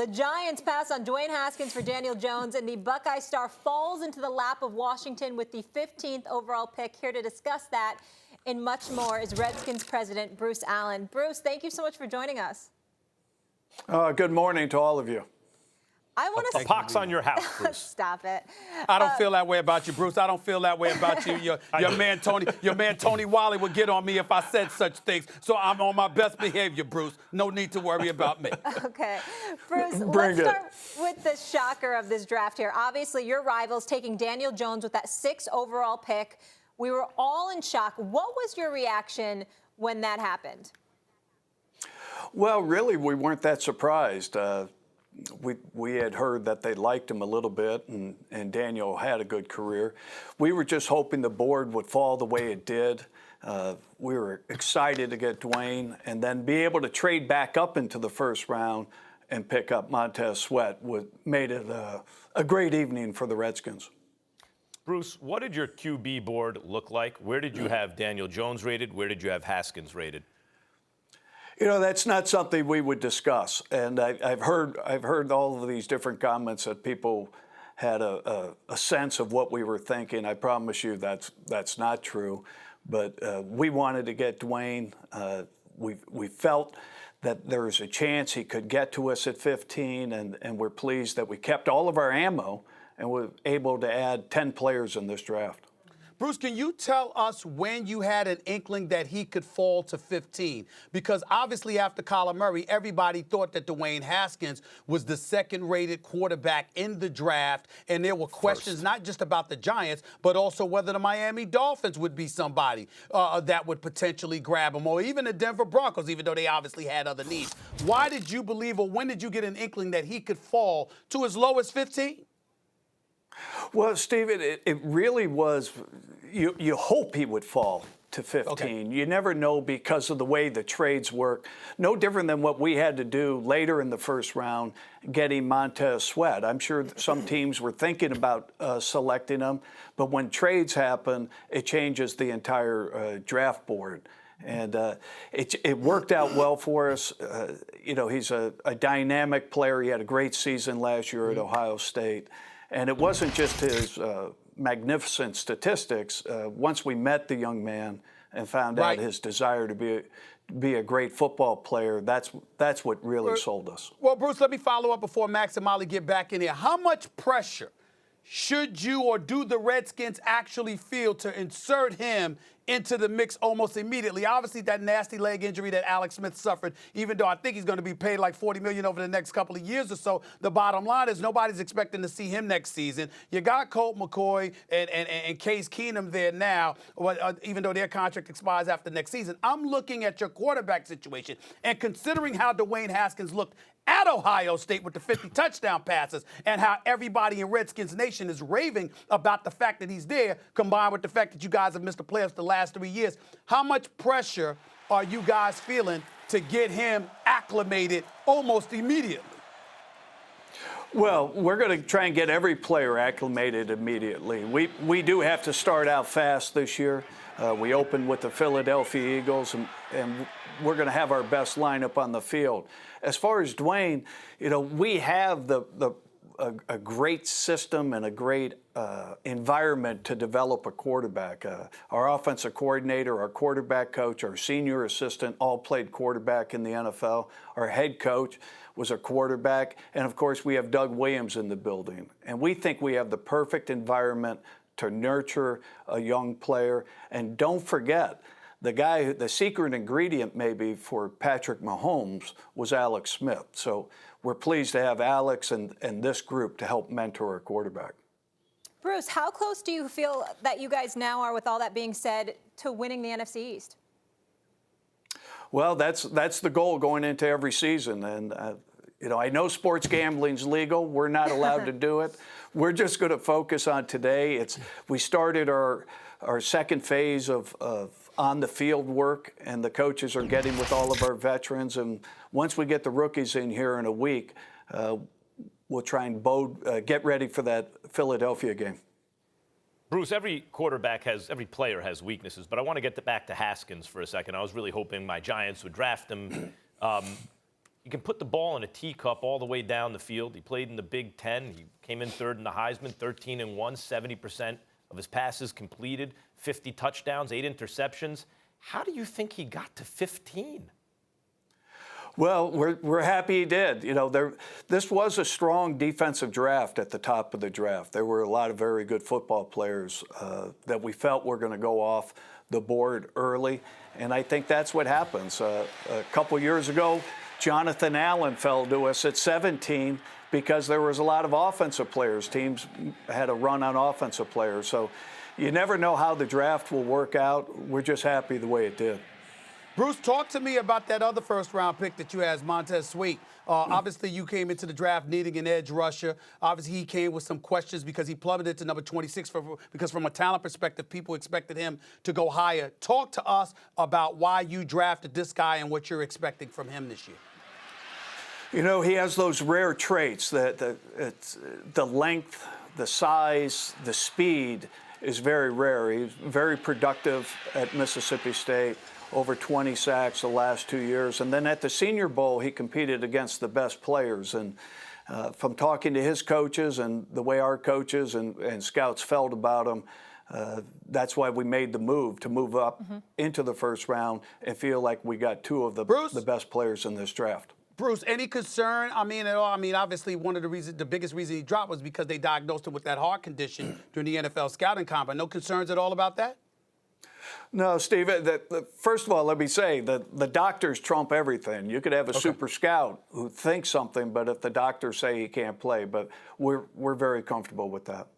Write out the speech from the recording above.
The Giants pass on Dwayne Haskins for Daniel Jones, and the Buckeye star falls into the lap of Washington with the 15th overall pick. Here to discuss that and much more is Redskins president Bruce Allen. Bruce, thank you so much for joining us. Good morning to all of you. I want to pox on your house, Bruce. Stop it. I don't feel that way about you, Bruce. I don't feel that way about you. Your man Tony Wiley would get on me if I said such things. So I'm on my best behavior, Bruce. No need to worry about me. Okay. Bruce, let's start with the shocker of this draft here. Obviously, your rivals taking Daniel Jones with that 6th overall pick. We were all in shock. What was your reaction when that happened? Well, really, we weren't that surprised. We had heard that they liked him a little bit, and Daniel had a good career. We were just hoping the board would fall the way it did. We were excited to get Dwayne and then be able to trade back up into the first round and pick up Montez Sweat. Made it a great evening for the Redskins. Bruce, what did your QB board look like? Where did you have Daniel Jones rated? Where did you have Haskins rated? You know, that's not something we would discuss. And I've heard all of these different comments that people had a sense of what we were thinking. I promise you that's not true. But we wanted to get Dwayne. We felt that there was a chance he could get to us at 15, and we're pleased that we kept all of our ammo and were able to add 10 players in this draft. Bruce, can you tell us when you had an inkling that he could fall to 15? Because obviously after Kyler Murray, everybody thought that Dwayne Haskins was the second-rated quarterback in the draft, and there were questions not just about the Giants, but also whether the Miami Dolphins would be somebody that would potentially grab him, or even the Denver Broncos, even though they obviously had other needs. Why did you believe, or when did you get an inkling that he could fall to as low as 15? Well, Steven, it really was, you hope he would fall to 15. Okay. You never know because of the way the trades work. No different than what we had to do later in the first round, getting Montez Sweat. I'm sure some teams were thinking about selecting him, but when trades happen, it changes the entire draft board. And it worked out well for us. You know, he's a dynamic player. He had a great season last year at Ohio State. And it wasn't just his magnificent statistics. Once we met the young man and found out his desire to be a great football player, that's what really sold us. Well, Bruce, let me follow up before Max and Molly get back in here. How much pressure should you or do the Redskins actually feel to insert him into the mix almost immediately? Obviously, that nasty leg injury that Alex Smith suffered, even though I think he's going to be paid like $40 million over the next couple of years or so, the bottom line is nobody's expecting to see him next season. You got Colt McCoy and Case Keenum there now, even though their contract expires after next season. I'm looking at your quarterback situation and considering how Dwayne Haskins looked at Ohio State with the 50 touchdown passes and how everybody in Redskins Nation is raving about the fact that he's there, combined with the fact that you guys have missed the playoffs the last 3 years. How much pressure are you guys feeling to get him acclimated almost immediately? Well, we're going to try and get every player acclimated immediately. We do have to start out fast this year. We opened with the Philadelphia Eagles, and we're going to have our best lineup on the field. As far as Dwayne, you know, we have a great system and a great environment to develop a quarterback. Our offensive coordinator, our quarterback coach, our senior assistant all played quarterback in the NFL. Our head coach was a quarterback. And, of course, we have Doug Williams in the building. And we think we have the perfect environment to nurture a young player. And don't forget, the secret ingredient maybe for Patrick Mahomes was Alex Smith. So we're pleased to have Alex and this group to help mentor our quarterback. Bruce, how close do you feel that you guys now are, with all that being said, to winning the NFC East? Well, that's the goal going into every season. And, you know, I know sports gambling's legal. We're not allowed to do it. We're just going to focus on today. We started our second phase of on-the-field work, and the coaches are getting with all of our veterans. And once we get the rookies in here in a week, we'll try and get ready for that Philadelphia game. Bruce, every player has weaknesses, but I want to get back to Haskins for a second. I was really hoping my Giants would draft him. You can put the ball in a teacup all the way down the field. He played in the Big Ten. He came in third in the Heisman, 13-1, 70% of his passes completed, 50 touchdowns, 8 interceptions. How do you think he got to 15? Well, we're happy he did. You know, this was a strong defensive draft at the top of the draft. There were a lot of very good football players that we felt were going to go off the board early, and I think that's what happens. A couple years ago, Jonathan Allen fell to us at 17 because there was a lot of offensive players. Teams had a run on offensive players. So you never know how the draft will work out. We're just happy the way it did. Bruce, talk to me about that other first-round pick that you had, Montez Sweat. Obviously, you came into the draft needing an edge rusher. Obviously, he came with some questions because he plummeted to number 26 because from a talent perspective, people expected him to go higher. Talk to us about why you drafted this guy and what you're expecting from him this year. You know, he has those rare traits that it's the length, the size, the speed is very rare. He's very productive at Mississippi State, over 20 sacks the last 2 years. And then at the Senior Bowl, he competed against the best players. And from talking to his coaches and the way our coaches and scouts felt about him, that's why we made the move to move up into the first round and feel like we got two of the best players in this draft. Bruce, any concern? I mean, at all? I mean, obviously, the biggest reason he dropped was because they diagnosed him with that heart condition during the NFL scouting combine. No concerns at all about that? No, Steve, first of all, let me say that the doctors trump everything. You could have a super scout who thinks something, but if the doctors say he can't play, but we're very comfortable with that.